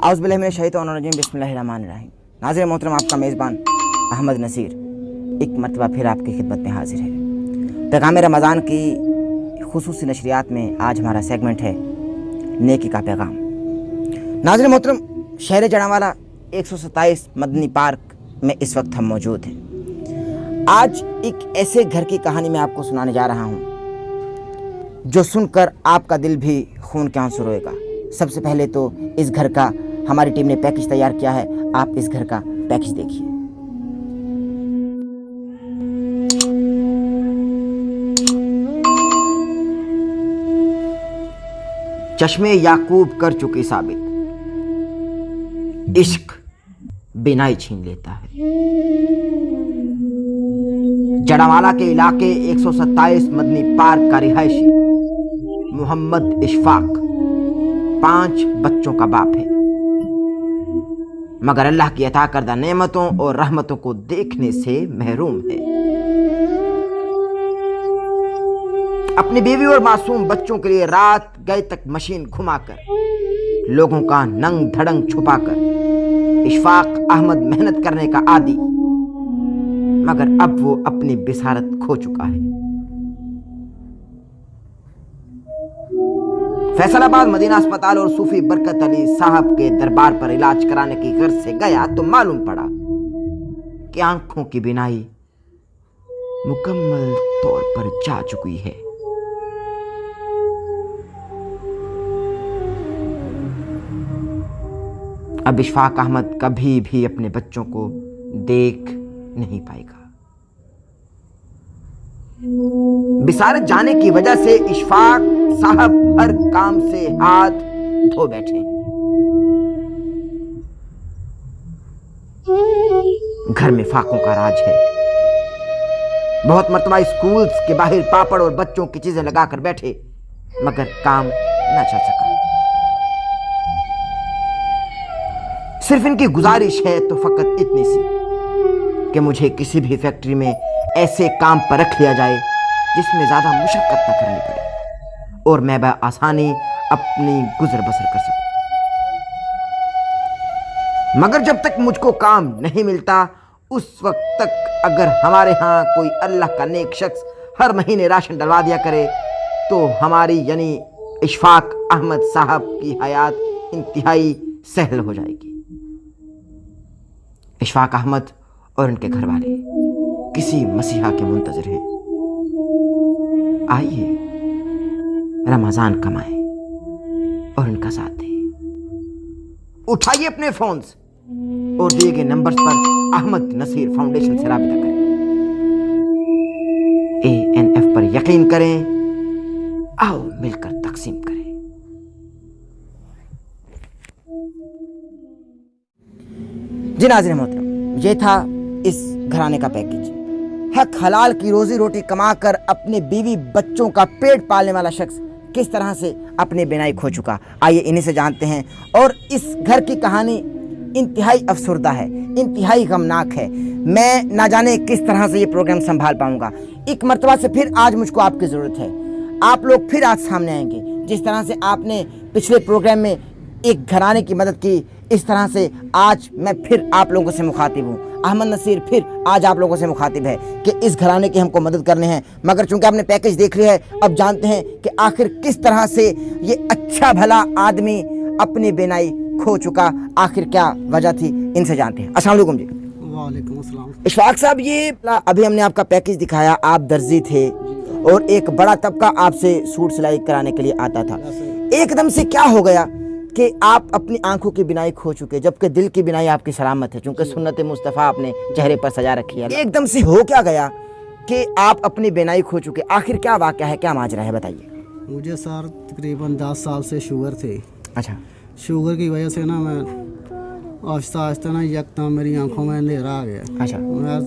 आउज़ुबिल्लाहि मिनश शैतानिर रजीम बिस्मिल्लाहिर्रहमानिर्रहीम। नाज़िर मोहतरम, आपका मेज़बान अहमद नसीर एक मरतबा फिर आपकी खिदमत में हाजिर है। पैगाम रमज़ान की खुसूसी नशरियात में आज हमारा सेगमेंट है नेकी का पैगाम। नाज़िर मोहतरम, शहर जड़ावाला 127 मदनी पार्क में इस वक्त हम मौजूद हैं। आज एक ऐसे घर की कहानी मैं आपको सुनाने जा रहा हूँ जो सुनकर आपका दिल भी खून के आंसू रोएगा। सबसे पहले तो इस घर का हमारी टीम ने पैकेज तैयार किया है, आप इस घर का पैकेज देखिए। चश्मे याकूब कर चुकी साबित, इश्क बिनाई छीन लेता है। जड़ावाला के इलाके 127 मदनी पार्क का रिहायशी मोहम्मद इशफाक 5 बच्चों का बाप है, मगर अल्लाह की अता करदा नेमतों और रहमतों को देखने से महरूम है। अपनी बीवी और मासूम बच्चों के लिए रात गए तक मशीन घुमाकर, लोगों का नंग धड़ंग छुपाकर इशफाक अहमद मेहनत करने का आदी, मगर अब वो अपनी बिसारत खो चुका है। फैसलाबाद मदीना अस्पताल और सूफी बरकत अली साहब के दरबार पर इलाज कराने की गर्ज से गया तो मालूम पड़ा कि आंखों की बिनाई मुकम्मल तौर पर जा चुकी है। अब इशफाक अहमद कभी भी अपने बच्चों को देख नहीं पाएगा। बिसारत जाने की वजह से इशफाक साहब हर काम से हाथ धो बैठे। घर में फाकों का राज है। बहुत मर्तबा स्कूल्स के बाहर पापड़ और बच्चों की चीजें लगाकर बैठे, मगर काम न चल सका। सिर्फ इनकी गुजारिश है तो फकत इतनी सी कि मुझे किसी भी फैक्ट्री में ऐसे काम पर रख लिया जाए जिसमें ज्यादा मुशक्कत न करनी पड़े और मैं आसानी अपनी गुजर बसर कर सकूं। मगर जब तक मुझको काम नहीं मिलता, उस वक्त तक अगर हमारे यहाँ कोई अल्लाह का नेक शख्स हर महीने राशन डलवा दिया करे तो हमारी यानी इशफाक अहमद साहब की हयात इंतहाई सहल हो जाएगी। इशफाक अहमद और उनके घर वाले किसी मसीहा के मुंतजर हैं। आइए रमजान कमाएं और उनका साथ दें। उठाइए अपने फोन्स और दिए गए नंबर्स पर अहमद नसीर फाउंडेशन से राबिता करें। ANF पर यकीन करें, आओ मिलकर तकसीम करें। जी नाज़रीन मोहतरम, ये था इस घराने का पैकेज। हक हलाल की रोजी रोटी कमाकर अपने बीवी बच्चों का पेट पालने वाला शख्स किस तरह से अपनी बिनाई खो चुका, आइए इन्हीं से जानते हैं। और इस घर की कहानी इंतहाई अफसरदा है, इंतहाई गमनाक है। मैं ना जाने किस तरह से ये प्रोग्राम संभाल पाऊंगा। एक मर्तबा से फिर आज मुझको आपकी ज़रूरत है। आप लोग फिर आज सामने आएंगे। जिस तरह से आपने पिछले प्रोग्राम में एक घराने की मदद की, इस तरह से आज मैं फिर आप लोगों से मुखातिब हूँ। अहमद नसीर फिर आज आप लोगों से मुखातिब है कि इस घराने की हमको मदद करने हैं। मगर चूंकि आपने पैकेज देख लिया है, अब जानते हैं कि आखिर किस तरह से ये अच्छा भला आदमी अपनी बिनाई खो चुका, आखिर क्या वजह थी, इनसे जानते हैं। अस्सलाम वालेकुम जी। वालेकुम अस्सलाम। इशफाक साहब, ये अभी हमने आपका पैकेज दिखाया, आप दर्जी थे और एक बड़ा तबका आपसे सूट सिलाई कराने के लिए आता था। एकदम से क्या हो गया कि आप अपनी आंखों की बिनाई खो चुके, जबकि दिल की बिनाई आपकी सलामत है, चूंकि सुन्नत मुस्तफ़ा आपने चेहरे पर सजा रखी है। एकदम से हो क्या गया कि आप अपनी बिनाई खो चुके? आखिर क्या वाक़या है, क्या माजरा है, बताइए। मुझे सर तकरीबन 10 साल से शुगर थे। अच्छा। शुगर की वजह से ना मैं आहिस्ता आहिस्ता ना यकदम मेरी आंखों में अंधेरा आ गया। अच्छा। मैं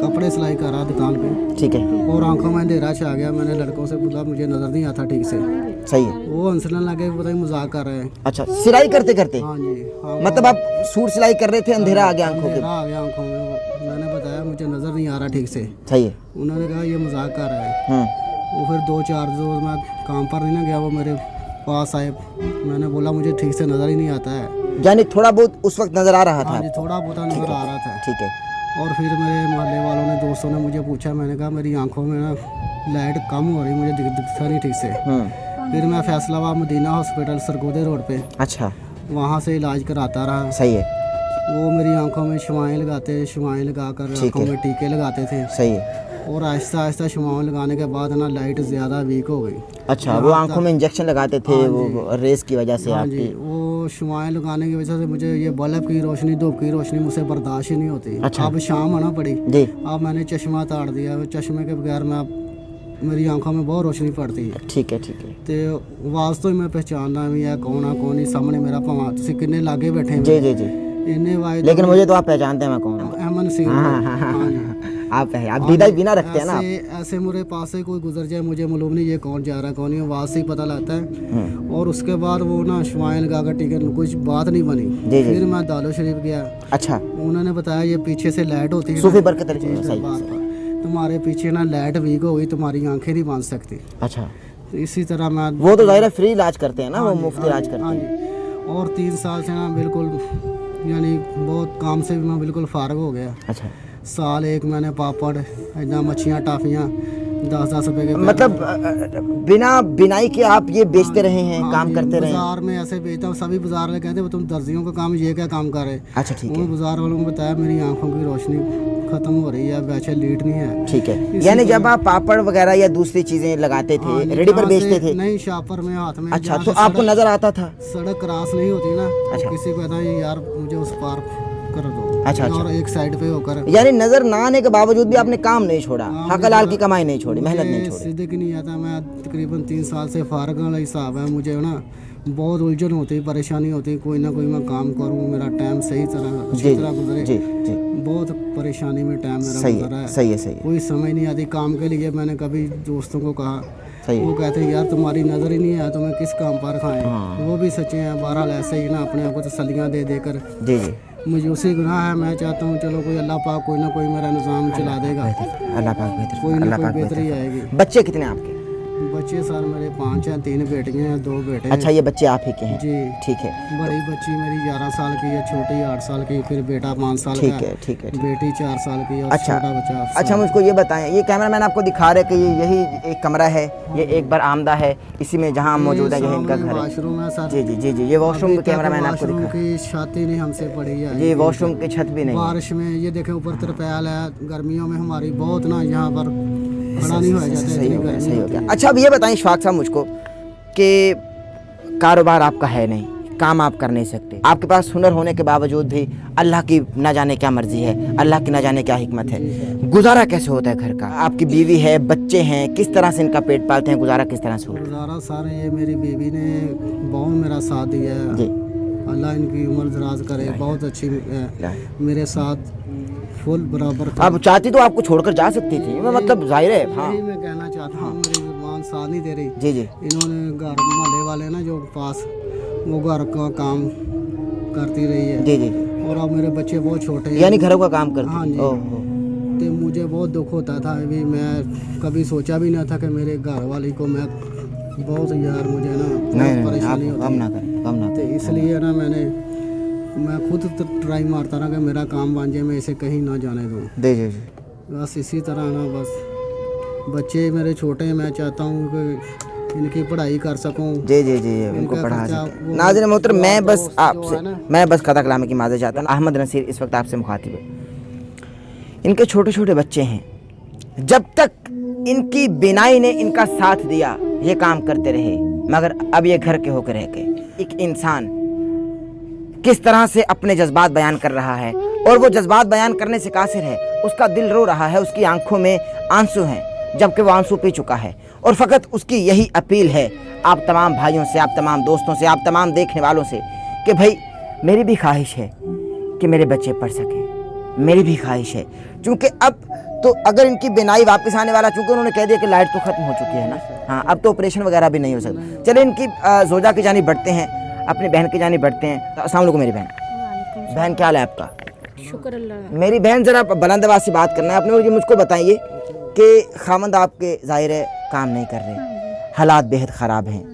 कपड़े सिलाई कर रहा दुकान पे, ठीक है, और आंखों में अंधेरा छा गया। मैंने लड़कों से बोला मुझे नज़र नहीं आता ठीक से। सही है। वो हंसने लगे, पता नहीं मजाक कर रहे हैं। अच्छा, सिलाई करते करते? हाँ जी, हाँ। मतलब आप सूट सिलाई कर रहे थे, अंधेरा आ गया आंखों के? अंधेरा आ गया आंखों में। मैंने बताया मुझे नज़र नहीं आ रहा ठीक से। सही है। उन्होंने कहा ये मजाक कर रहा है। वो फिर 2-4 रोज़ मैं काम पर नहीं ना गया, वो मेरे पास आए। मैंने बोला मुझे ठीक से नज़र ही नहीं आता है। यानी थोड़ा बहुत उस वक्त नजर आ रहा था हाँ जी, थोड़ा बहुत नजर आ रहा था। ठीक है। और फिर मेरे मोहल्ले वालों ने, दोस्तों ने मुझे पूछा, मैंने कहा मेरी आंखों में ना लाइट कम हो रही, मुझे दिखता नहीं ठीक से। फिर मैं फैसलाबाद मदीना हॉस्पिटल सरगोदे रोड पे, अच्छा, वहाँ से इलाज कराता रहा। सही है, वो मेरी आंखों में शुआएं लगाते, शुआएं लगा कर आंखों में टीके लगाते थे। सही है। और आहिस्ता आहिस्ता शुआएं लगाने के बाद ना लाइट ज़्यादा वीक हो गई। अच्छा, वो आंखों में इंजेक्शन लगाते थे वो रेस की वजह से हाँ आपकी? जी, वो शुआएं लगाने की वजह से मुझे ये बल्ब की रोशनी, धूप की रोशनी मुझसे बर्दाश्त ही नहीं होती। अच्छा। अब शाम आना पड़ी जी, अब मैंने चश्मा ताड़ दिया। वो चश्मे के बगैर मैं, मेरी आंखों में बहुत रोशनी पड़ती है। ठीक है, ठीक है। तो आवाज़ तो मैं पहचानना भी है कौन है कौन नहीं। सामने मेरा भाव तुसी किन्ने लागे बैठे हैं। जी जी जी, इन्हें वायद लेकिन मुझे तो आप पहचानते हैं मैं कौन हूँ। अहमद सिंह। हाँ हाँ हाँ, हाँ जी। आप दीदा ही बिना रखते हैं ना आप। ऐसे मेरे पास से कोई गुजर जाए, मुझे मालूम नहीं ये कौन जा रहा है कौन नहीं, आवाज़ से ही पता लगता है। और उसके बाद वो ना शुआएं लगा कर टिकट, कुछ बात नहीं बनी। जी जी। फिर मैं दालो शरीफ गया। अच्छा, उन्होंने बताया ये पीछे से लाइट होती है, सूफी बरकत अली, जी, सही बात है। बात। तुम्हारे पीछे ना लाइट वीक हो गई, तुम्हारी आंखें नहीं बांध सकती। अच्छा, तो इसी तरह मैं, वो तो ज़ाहिर है फ्री इलाज करते हैं ना, वो मुफ्त इलाज करते हाँ हैं। जी। और 3 साल से ना बिल्कुल, यानी बहुत काम से भी मैं बिल्कुल फारग हो गया। अच्छा, साल एक मैंने पापड़, इतना मच्छियाँ, टाफियाँ 10-10 रुपए के मतलब बिना बिनाई के आप ये बेचते रहे हैं, काम करते रहे हैं? बाजार में ऐसे बेचता हूँ, सभी बाजार वाले कहते हैं तुम दर्जियों का काम, ये क्या काम कर रहे? अच्छा, ठीक है, उन्होंने बाजार वालों को बताया मेरी आंखों की रोशनी खत्म हो रही है, वैसे लीड नहीं है। ठीक है। यानी जब आप पापड़ वगैरह या दूसरी चीजें लगाते थे, रेडी पर बेचते थे? नहीं, शापर में, हाथ में। अच्छा, तो आपको नजर आता था? सड़क क्रॉस नहीं होती ना, अच्छा। किसी को कहता है यार मुझे उस पार कर दो। अच्छा, अच्छा। और एक साइड पे होकर, यानी नजर ना आने के बावजूद भी आपने काम नहीं छोड़ा, हक हलाल की कमाई नहीं छोड़ी, मेहनत नहीं छोड़ी? सीधे की नहीं आता। मैं तकरीबन 3 साल से फारग वाला हिसाब है। मुझे ना बहुत उलझन होती, परेशानी होती, कोई ना कोई मैं काम करूं, मेरा टाइम सही तरह अच्छी तरह गुजरे। जी जी, बहुत परेशानी में टाइम मेरा सही गुजरा है, है। सही है, सही है, कोई समझ नहीं आती काम के लिए। मैंने कभी दोस्तों को कहा, सही वो है। कहते हैं यार तुम्हारी नज़र ही नहीं है, तुम्हें किस काम पर खाएं। हाँ। वो भी सच्चे हैं। बहरहाल ऐसे ही ना अपने आप को तसल्लियाँ दे देकर, जी जी, मुझे उसी गुनाह है। मैं चाहता हूँ चलो कोई अल्लाह पाक कोई ना कोई मेरा निज़ाम चला देगा, अल्लाह पाक बेहतर, कोई ना अल्लाह कोई पाक बेहतरी बेहतर। आएगी। बच्चे कितने हैं आपके? बच्चे सर मेरे 5 हैं, 3 बेटियां हैं, 2 बेटे हैं। अच्छा, ये बच्चे आप ही के हैं? जी। ठीक है, बड़ी बच्ची मेरी 11 साल की है, छोटी 8 साल की, फिर बेटा 5 साल ठीक का है, ठीक है, ठीक है। बेटी 4 साल की और अच्छा। छोटा बच्चा 8 अच्छा, साल। मुझको ये बताएं, ये कैमरामैन आपको दिखा रहे कि ये यही एक कमरा है, ये एक बार आमदा है, इसी में जहाँ हम मौजूद है, यही इनका घर है। वॉशरूम है सर। जी जी जी जी, ये वॉशरूम कैमरामैन आपको वॉशरूम दिखा, की छाती नहीं हमसे पड़ी है। ये वॉशरूम की छत भी नहीं है। बारिश में ये देखे ऊपर तरपाल है, गर्मियों में हमारी बहुत ना यहाँ पर खड़ा नहीं हो जाता है, सही इतनी हो गया, गर्मी सही हो होती गया। है। अच्छा, अब ये बताएं इशफाक साहब मुझको कि कारोबार आपका है नहीं, काम आप कर नहीं सकते, आपके पास हुनर होने के बावजूद भी अल्लाह की ना जाने क्या मर्जी है, अल्लाह की ना जाने क्या हिकमत है, गुजारा कैसे होता है घर का? आपकी बीवी है, बच्चे हैं, किस तरह से इनका पेट पालते हैं, गुजारा किस तरह से होता गुजारा सर, ये मेरी बीवी ने बहुत मेरा साथ दिया है। है? जी, अल्लाह इनकी उम्र दराज करे, बहुत अच्छी है, मेरे साथ फुल बराबर था। अब चाहती तो आपको छोड़कर जा सकती थी, मतलब जाहिर है। हाँ, यही मैं कहना चाहता हूँ, मेरी जुबान साथ नहीं दे रही। जी जी, इन्होंने घर मोहल्ले वाले ना जो पास, वो घर का काम करती रही है। जी जी, और अब मेरे बच्चे बहुत छोटे हैं, यानी घरों का काम करती हाँ है। जी। ओहो, तो मुझे बहुत दुख होता था। अभी मैं कभी सोचा भी ना था कि मेरे घर वाली को मैं बहुत, यार मुझे ना नहीं बहुत नहीं, परेशानी आप कम होती ना है। करें, कम ना तो करें। इसलिए ना मैं खुद ट्राई मारता रहा कि मेरा काम बन जाए, मैं इसे कहीं ना जाने दूँ। जी जी जी, बस इसी तरह ना, बस बच्चे मेरे छोटे हैं, मैं चाहता हूँ कि इनकी पढ़ाई कर सकूँ। जी जी जी, उनको इनका पढ़ा खर्चा सकते। वो नाज़रीन मोहतरम, जो मैं बस जो आपसे, है ना। मैं बस कथा कलाम की माज़रत चाहता हूँ। अहमद नसीर इस वक्त आपसे मुखातिब है। इनके छोटे छोटे बच्चे हैं, जब तक इनकी बिनाई ने इनका साथ दिया ये काम करते रहे, मगर अब ये घर के होकर रह गए। एक इंसान किस तरह से अपने जज्बात बयान कर रहा है, और वो जज्बात बयान करने से कासिर है, उसका दिल रो रहा है, उसकी आंखों में आंसू हैं, जबकि वो आंसू पी चुका है। और फ़कत उसकी यही अपील है आप तमाम भाइयों से, आप तमाम दोस्तों से, आप तमाम देखने वालों से कि भाई मेरी भी ख्वाहिश है कि मेरे बच्चे पढ़ सकें, मेरी भी ख्वाहिश है। क्योंकि अब तो अगर इनकी बिनाई वापस आने वाला, चूँकि उन्होंने कह दिया कि लाइट तो ख़त्म हो चुकी है ना, हाँ, अब तो ऑपरेशन वगैरह भी नहीं हो सकता। चले इनकी जोजा की जानिब बढ़ते हैं, अपनी बहन की जानिब बढ़ते हैं। अस्सलाम वालेकुम मेरी बहन। बहन क्या हाल है आपका? शुक्र अल्लाह। मेरी बहन ज़रा बुलंद आवाज़ से बात करना है आपने। मुझे मुझको बताइए कि खामद आपके ज़ाहिर है काम नहीं कर रहे, हालात बेहद ख़राब हैं,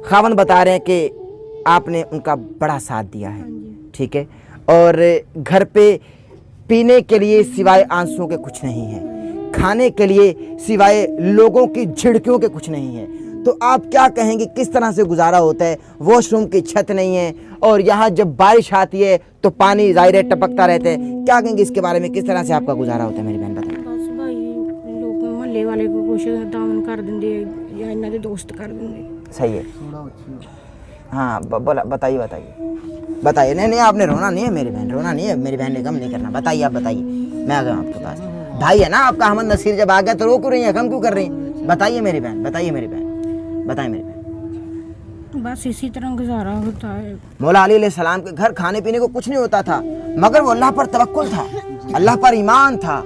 खामद बता रहे हैं कि आपने उनका बड़ा साथ दिया है, ठीक है, और घर पे पीने के लिए सिवाय आंसुओं के कुछ नहीं है, खाने के लिए सिवाय लोगों की झिड़कियों के कुछ नहीं है। तो आप क्या कहेंगे किस तरह से गुजारा होता है? वॉशरूम की छत नहीं है, और यहाँ जब बारिश आती है तो पानी ज़ाहिर है टपकता रहता है। क्या कहेंगे इसके बारे में, किस तरह से आपका गुजारा होता है मेरी बहन, बताएं। बस भाई लोग मोहल्ले वाले को कुछ दामन कर देंगे या इन्हों के दोस्त कर देंगे। सही है, हाँ बोला, बताइए बताइए। नहीं आपने रोना नहीं है मेरी बहन, रोना नहीं है मेरी बहन ने, गम नहीं करना। बताइए, आप बताइए, मैं आ गया आपके पास। भाई है ना आपका अहमद नसीर, जब आ गया तो रो क्यों रही है, गम क्यों कर रही हैं? बताइए मेरी बहन, बताइए मेरी बहन, बताइए मेरी बहन। बस इसी तरह गुजारा होता है। मौला अली अलैहिस्सलाम के घर खाने पीने को कुछ नहीं होता था, मगर वो अल्लाह पर तवक्कुल था, अल्लाह पर ईमान था।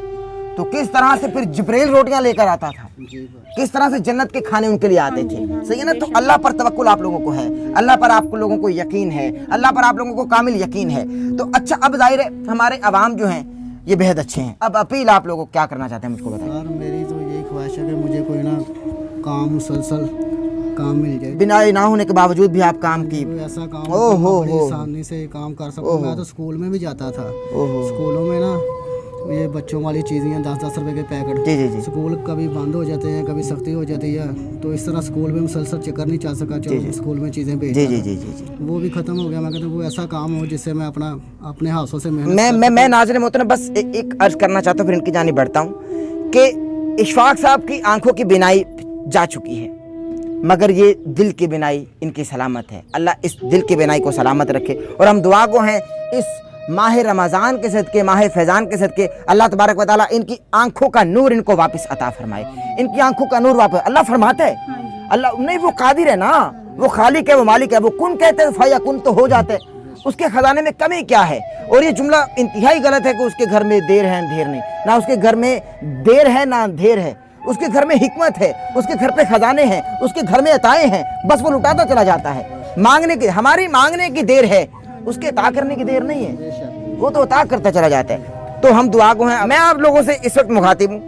तो किस तरह से फिर जिब्रील रोटियां लेकर आता था, किस तरह से जन्नत के खाने उनके लिए आते थे। सही है ना? तो अल्लाह पर तवक्कुल आप लोगों को है, अल्लाह पर आप लोगों को यकीन है, अल्लाह पर आप लोगों को कामिल यकीन है। तो अच्छा, अब जाहिर है हमारे अवाम जो हैं ये बेहद अच्छे हैं। अब अपील आप लोगों को क्या करना चाहते हैं, मुझको बताइए। यार मेरी तो यही ख्वाहिश है कि मुझे कोई ना काम, मुसलसल काम मिल जाए। बिना ना होने के बावजूद भी आप काम की, कोई ऐसा काम ओहो बड़ी आसानी से काम कर सकूं। मैं तो स्कूल में भी जाता था, स्कूलों में ना ये बच्चों वाली चीज़ें 10-10 रुपए के पैकेट, जी। स्कूल कभी बंद हो जाते हैं, कभी सख्ती हो जाती है, तो इस तरह स्कूल में मुसलसल चक्कर नहीं चल सका, चलो स्कूल में चीज़ें भेज, जी, वो भी ख़त्म हो गया। मैं कहता हूँ वो ऐसा काम हो जिससे मैं अपने हाथों से मैं नाज़रीन मोहतरम बस एक अर्ज करना चाहता हूँ, फिर इनकी जानिब बढ़ता हूँ कि इशफाक साहब की आंखों की बिनाई जा चुकी है, मगर ये दिल की बिनाई इनकी सलामत है। अल्लाह इस दिल की बिनाई को सलामत रखे। और हम दुआ को हैं इस माह रमज़ान के सदके, माह फैज़ान के सदके, अल्लाह तबारक व तआला इनकी आंखों का नूर इनको वापस अता फरमाए, इनकी आंखों का नूर वापस। अल्लाह फरमाते हैं, अल्लाह नहीं, वो कादिर है ना, वो खालिक है, वो मालिक है, वो कुन कहते हैं फयकुन तो हो जाते, उसके खजाने में कमी क्या है। और ये जुमला इंतहाई गलत है कि उसके घर में देर है अंधेर नहीं, ना उसके घर में देर है ना अंधेर है, उसके घर में हिकमत है, उसके घर पे खजाने हैं, उसके घर में अताएं हैं, बस वो लुटाता चला जाता है। मांगने की, हमारी मांगने की देर है, उसके अता करने की देर नहीं है, वो तो अता करता चला जाता है। तो हम दुआ को हैं। मैं आप लोगों से इस वक्त मुखातिब हूँ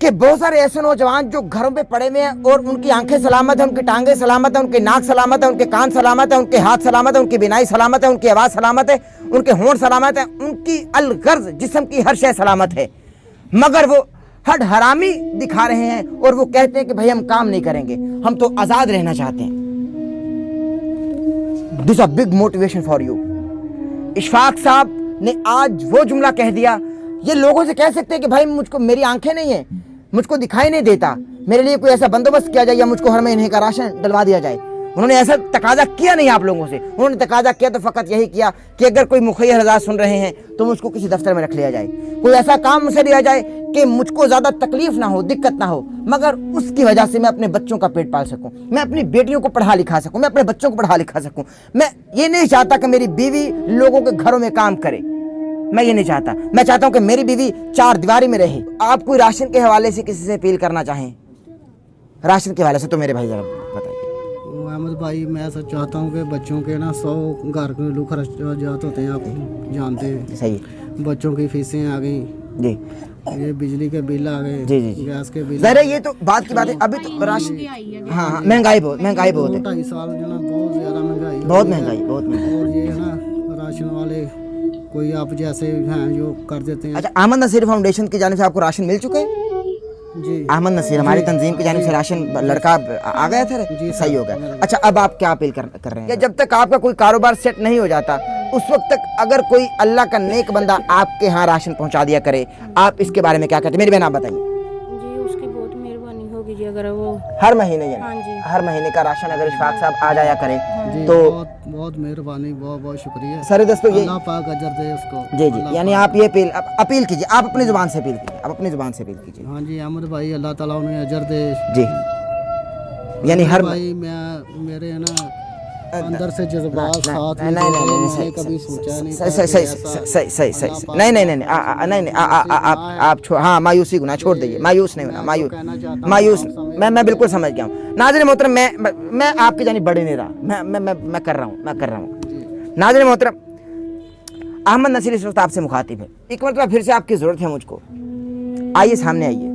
कि बहुत सारे ऐसे नौजवान जो घरों पे पड़े हुए हैं और उनकी आंखें सलामत है, उनकी टांगें सलामत है, उनके नाक सलामत है, उनके कान सलामत है, उनके हाथ सलामत है, उनकी बिनाई सलामत है, उनकी आवाज़ सलामत है, उनके होंठ सलामत है, उनकी अलगर्ज जिस्म की हर शय सलामत है, मगर वो हड हरामी दिखा रहे हैं और वो कहते हैं कि भाई हम काम नहीं करेंगे, हम तो आज़ाद रहना चाहते हैं। This a big motivation for you. Ishfaq साहब ने आज वो जुमला कह दिया। ये लोगों से कह सकते हैं कि भाई मुझको, मेरी आंखें नहीं है, मुझको दिखाई नहीं देता, मेरे लिए कोई ऐसा बंदोबस्त किया जाए या मुझको हर महीने का राशन डलवा दिया जाए। उन्होंने ऐसा तकाजा किया नहीं आप लोगों से। उन्होंने तकाजा किया तो फ़कत यही किया कि अगर कोई मुखैर हज़रात सुन रहे हैं तो मुझको किसी दफ्तर में रख लिया जाए, कोई ऐसा काम मुझसे लिया जाए कि मुझको ज़्यादा तकलीफ ना हो, दिक्कत ना हो, मगर उसकी वजह से मैं अपने बच्चों का पेट पाल सकूं, मैं अपनी बेटियों को पढ़ा लिखा सकूं, मैं अपने बच्चों को पढ़ा लिखा सकूं। मैं ये नहीं चाहता कि मेरी बीवी लोगों के घरों में काम करे, मैं ये नहीं चाहता। मैं चाहता हूं कि मेरी बीवी चार दीवारी में रहे। आप कोई राशन के हवाले से किसी से अपील करना चाहें, राशन के हवाले से, तो मेरे भाई जरा बताइए। अहमद भाई, मैं ऐसा चाहता हूँ कि बच्चों के ना 100 घर के लोग खर्चात होते हैं, आप जानते हैं। सही, बच्चों की फीसें आ गई जी, ये बिजली के बिल आ गए, जी, गैस के बिल। ज़रा ये तो बात की बात है, अभी तो राशन, हाँ महंगाई बहुत है, 2-2.5 साल जो ना बहुत ज़्यादा महंगाई, बहुत महंगाई। और ये ना राशन वाले कोई आप जैसे हैं जो कर देते हैं। अच्छा, अहमद नसीर फाउंडेशन की जानिब से आपको राशन मिल चुके हैं? जी, अहमद नसीर हमारी तंजीम की जानिब से राशन लड़का आ गया था, सही हो गया। अच्छा, अब आप क्या अपील कर रहे हैं कि जब तक आपका कोई कारोबार सेट नहीं हो जाता उस वक्त तक अगर कोई अल्लाह का नेक बंदा आपके यहाँ राशन पहुँचा दिया करे, आप इसके बारे में क्या कहते हैं? मेरी बहन आप बताइए। जी, उसकी बहुत मेहरबानी होगी जी, अगर वो हर महीने हाँ जी, हर महीने का राशन अगर इशफाक साहब आ जाया करे तो बहुत बहुत मेहरबानी, बहुत बहुत शुक्रिया सर। दोस्तों ये अल्लाह पाक अजर दे उसको। जी, यानी आप ये अपील कीजिए, आप अपनी ज़ुबान से अपील कीजिए, आप अपनी ज़ुबान से अपील कीजिए। हाँ जी अहमद भाई, अल्लाह ताला उन्हें अजर दे जी, यानी हर भाई। मैं मेरे ना अंदर से जज्बात साथ में नहीं, कभी सोचा नहीं, सही, नहीं, आप हाँ मायूसी गुना छोड़ दीजिए, मायूस नहीं होना, मायूस मैं बिल्कुल समझ गया हूँ। नाज़रीन मोहतरम, मैं आपकी जानिब बढ़ नहीं रहा, मैं कर रहा हूँ। नाज़रीन मोहतरम, अहमद नसीर इस वक्त आपसे मुखातिब है। एक मरतबा फिर से आपकी ज़रूरत है मुझको। आइए, सामने आइए।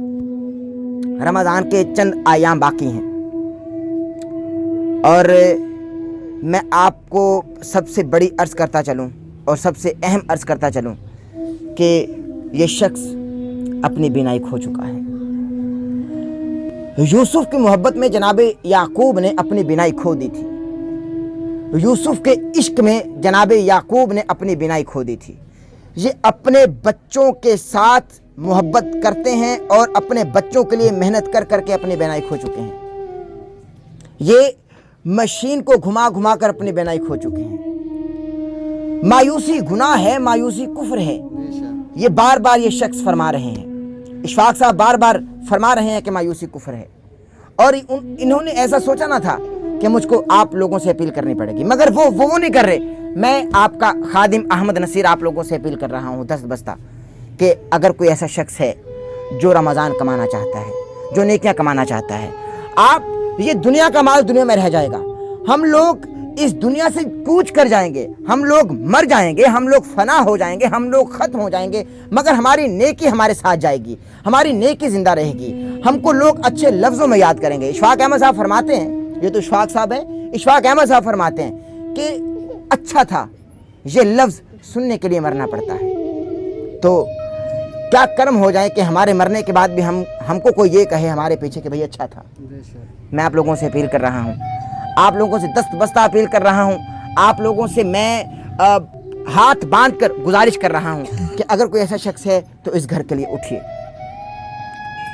रमज़ान के चंद आयाम बाकी हैं और میں آپ کو سب سے بڑی عرض کرتا چلوں اور سب سے اہم عرض کرتا چلوں کہ یہ شخص اپنی بینائی کھو چکا ہے۔ یوسف کی محبت میں جناب یعقوب نے اپنی بینائی کھو دی تھی، یوسف کے عشق میں جناب یعقوب نے اپنی بینائی کھو دی تھی۔ یہ اپنے بچوں کے ساتھ محبت کرتے ہیں اور اپنے بچوں کے لیے محنت کر کر کے اپنی بینائی کھو چکے ہیں۔ یہ مشین کو گھما گھما کر اپنی بینائی کھو چکے ہیں۔ مایوسی گناہ ہے، مایوسی کفر ہے، یہ بار بار یہ شخص فرما رہے ہیں، اشفاق صاحب بار بار فرما رہے ہیں کہ مایوسی کفر ہے۔ اور انہوں نے ایسا سوچا نہ تھا کہ مجھ کو آپ لوگوں سے اپیل کرنی پڑے گی، مگر وہ نہیں کر رہے۔ میں آپ کا خادم احمد نصیر آپ لوگوں سے اپیل کر رہا ہوں دست بستہ کہ اگر کوئی ایسا شخص ہے جو رمضان کمانا چاہتا ہے، جو نیکیاں کمانا چاہتا ہے، آپ یہ دنیا کا مال دنیا میں رہ جائے گا، ہم لوگ اس دنیا سے کوچ کر جائیں گے، ہم لوگ مر جائیں گے، ہم لوگ فنا ہو جائیں گے، ہم لوگ ختم ہو جائیں گے، مگر ہماری نیکی ہمارے ساتھ جائے گی، ہماری نیکی زندہ رہے گی، ہم کو لوگ اچھے لفظوں میں یاد کریں گے۔ اشفاق احمد صاحب فرماتے ہیں، یہ تو اشفاق صاحب ہے، اشفاق احمد صاحب فرماتے ہیں کہ اچھا تھا یہ لفظ سننے کے لیے مرنا پڑتا ہے، تو کیا کرم ہو جائے کہ ہمارے مرنے کے بعد بھی ہم کو کوئی یہ کہے ہمارے پیچھے کہ بھئی اچھا تھا۔ میں آپ لوگوں سے اپیل کر رہا ہوں، آپ لوگوں سے دست بستہ اپیل کر رہا ہوں، آپ لوگوں سے میں ہاتھ باندھ کر گزارش کر رہا ہوں کہ اگر کوئی ایسا شخص ہے تو اس گھر کے لیے اٹھیے۔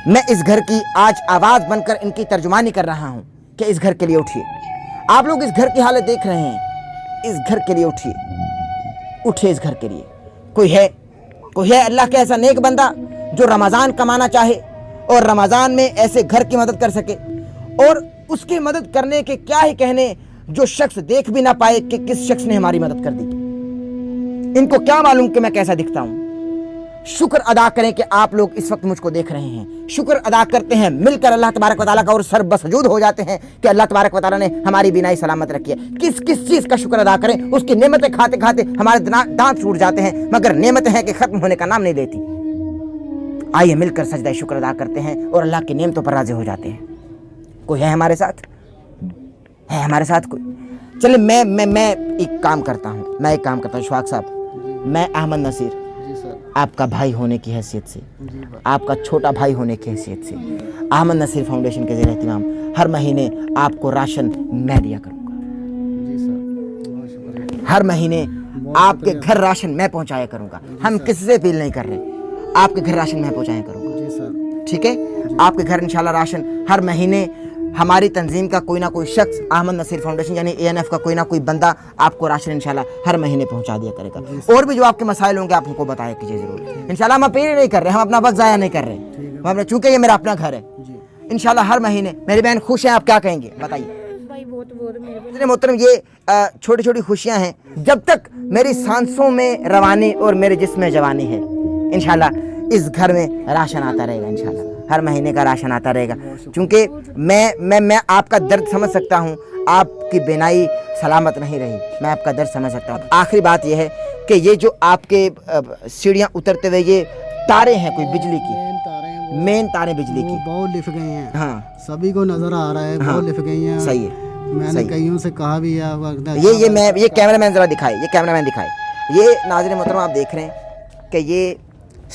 میں اس گھر کی آج آواز بن کر ان کی ترجمانی کر رہا ہوں کہ اس گھر کے لیے اٹھیے۔ آپ لوگ اس گھر کی حالت دیکھ رہے ہیں، اس گھر کے لیے اٹھیے، اٹھے اس گھر کے لیے۔ کوئی ہے اللہ کے ایسا نیک بندہ جو رمضان کمانا چاہے اور رمضان میں ایسے گھر کی مدد کر سکے؟ اور اس کی مدد کرنے کے کیا ہی کہنے جو شخص دیکھ بھی نہ پائے کہ کس شخص نے ہماری مدد کر دی۔ ان کو کیا معلوم کہ میں کیسا دکھتا ہوں؟ شکر ادا کریں کہ آپ لوگ اس وقت مجھ کو دیکھ رہے ہیں، شکر ادا کرتے ہیں مل کر اللہ تبارک و تعالیٰ کا اور سر بسجود ہو جاتے ہیں کہ اللہ تبارک و تعالیٰ نے ہماری بینائی سلامت رکھی ہے۔ کس چیز کا شکر ادا کریں؟ اس کی نعمتیں کھاتے کھاتے ہمارے دانت ٹوٹ جاتے ہیں، مگر نعمتیں ہیں کہ ختم ہونے کا نام نہیں لیتی۔ آئیے مل کر سجدہ شکر ادا کرتے ہیں اور اللہ کی نعمتوں پر راضی ہو جاتے ہیں۔ کوئی ہے ہمارے ساتھ؟ ہے ہمارے ساتھ کوئی؟ چلے میں ایک کام کرتا ہوں، اشفاق صاحب، میں احمد نصیر آپ کا بھائی ہونے کی حیثیت سے، آپ کا چھوٹا بھائی ہونے کی حیثیت سے، احمد نصیر فاؤنڈیشن کے زیر اہتمام ہر مہینے آپ کو راشن میں دیا کروں گا، ہر مہینے آپ کے گھر راشن میں پہنچایا کروں گا۔ ہم کسی سے اپیل نہیں کر رہے، آپ کے گھر راشن میں پہنچایا کروں گا، ٹھیک ہے؟ آپ کے گھر انشاءاللہ راشن ہر مہینے ہماری تنظیم کا کوئی نہ کوئی شخص، احمد نصیر فاؤنڈیشن یعنی ANF کا کوئی نہ کوئی بندہ آپ کو راشن انشاءاللہ ہر مہینے پہنچا دیا کرے گا۔ اور بھی جو آپ کے مسائل ہوں گے آپ ہم کو بتایا کیجیے ضرور۔ انشاءاللہ ہم اپیل نہیں کر رہے، ہم اپنا وقت ضائع نہیں کر رہے، چونکہ یہ میرا اپنا گھر ہے۔ انشاءاللہ ہر مہینے میری بہن خوش ہیں، آپ کیا کہیں گے بتائیے؟ میرے محترم، یہ چھوٹی چھوٹی خوشیاں ہیں، جب تک میری سانسوں میں روانی اور میرے جسم میں جوانی ہے انشاءاللہ اس گھر میں راشن آتا رہے گا، انشاءاللہ ہر مہینے کا راشن آتا رہے گا، چونکہ میں آپ کا درد سمجھ سکتا ہوں، آپ کی بینائی سلامت نہیں رہی، میں آپ کا درد سمجھ سکتا ہوں۔ آخری بات یہ ہے کہ یہ جو آپ کے سیڑھیاں اترتے ہوئے یہ تارے ہیں کوئی بجلی کی، مین تارے بجلی کی، بہت لف گئی ہیں، ہاں سبھی کو نظر آ رہا ہے، بہت لف گئی ہیں۔ صحیح ہے، میں نے کئیوں سے کہا بھی ہے، یہ کیمرہ مین ذرا دکھائے، یہ کیمرہ مین دکھائے۔ یہ ناظرین محترم آپ دیکھ رہے ہیں کہ یہ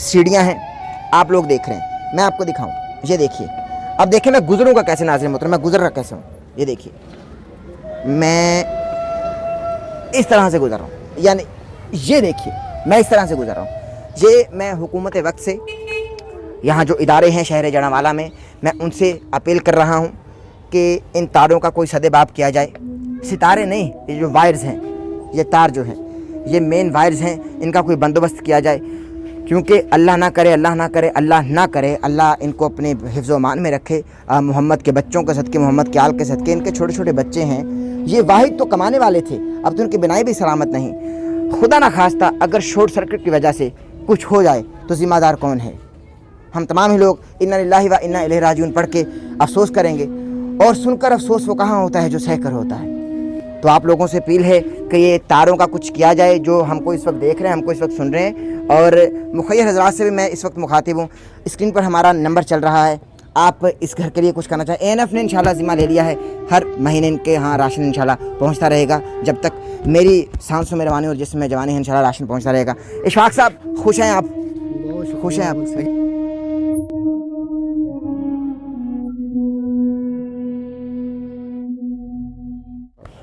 سیڑھیاں ہیں، آپ لوگ دیکھ رہے ہیں، میں آپ کو دکھاؤں، یہ دیکھیے، اب دیکھیں میں گزروں گا کیسے ناظرین محترم، میں گزر رہا کیسے ہوں، یہ دیکھیے میں اس طرح سے گزر رہا ہوں، یعنی یہ دیکھیے میں اس طرح سے گزر رہا ہوں۔ یہ میں حکومت وقت سے، یہاں جو ادارے ہیں شہر جڑاوالا میں ان سے اپیل کر رہا ہوں کہ ان تاروں کا کوئی سدِ باب کیا جائے۔ ستارے نہیں، یہ جو وائرز ہیں، یہ تار جو ہیں یہ مین وائرز ہیں، ان کا کوئی بندوبست کیا جائے، کیونکہ اللہ نہ کرے اللہ ان کو اپنے حفظ و امان میں رکھے۔ محمد کے بچوں کے صدقے، محمد کے آل کے صدقے، ان کے چھوٹے چھوٹے بچے ہیں، یہ واحد تو کمانے والے تھے، اب تو ان کی بنائی بھی سلامت نہیں۔ خدا نہ خواستہ اگر شارٹ سرکٹ کی وجہ سے کچھ ہو جائے تو ذمہ دار کون ہے؟ ہم تمام ہی لوگ انا للہ و انا الیہ راجعون پڑھ کے افسوس کریں گے، اور سن کر افسوس وہ کہاں ہوتا ہے جو سہ کر ہوتا ہے۔ تو آپ لوگوں سے اپیل ہے کہ یہ تاروں کا کچھ کیا جائے، جو ہم کو اس وقت دیکھ رہے ہیں، ہم کو اس وقت سن رہے ہیں، اور مخیر حضرات سے بھی میں اس وقت مخاطب ہوں۔ اسکرین پر ہمارا نمبر چل رہا ہے، آپ اس گھر کے لیے کچھ کرنا چاہیں؟ ANF نے انشاءاللہ ذمہ لے لیا ہے، ہر مہینے ان کے یہاں راشن انشاءاللہ پہنچتا رہے گا، جب تک میری سانسوں میں روانی اور جسم میں جوانی ہے انشاءاللہ راشن پہنچتا رہے گا۔ اشفاق صاحب خوش ہیں آپ؟ خوش ہیں آپ؟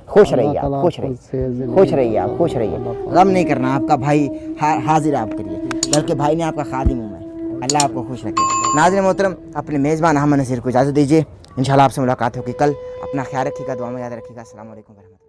خوش رہیے آپ، خوش رہیے، خوش رہیے آپ، خوش رہیے، غم نہیں کرنا، آپ کا بھائی حاضر ہے آپ کے لیے، بلکہ بھائی نے آپ کا خادم ہوں میں، اللہ آپ کو خوش رکھے۔ ناظرین محترم، اپنے میزبان احمد نصیر کو اجازت دیجیے، انشاءاللہ آپ سے ملاقات ہوگی کل، اپنا خیال رکھیے گا، دعا میں یاد رکھیے گا۔ السلام علیکم ورحمۃ اللہ۔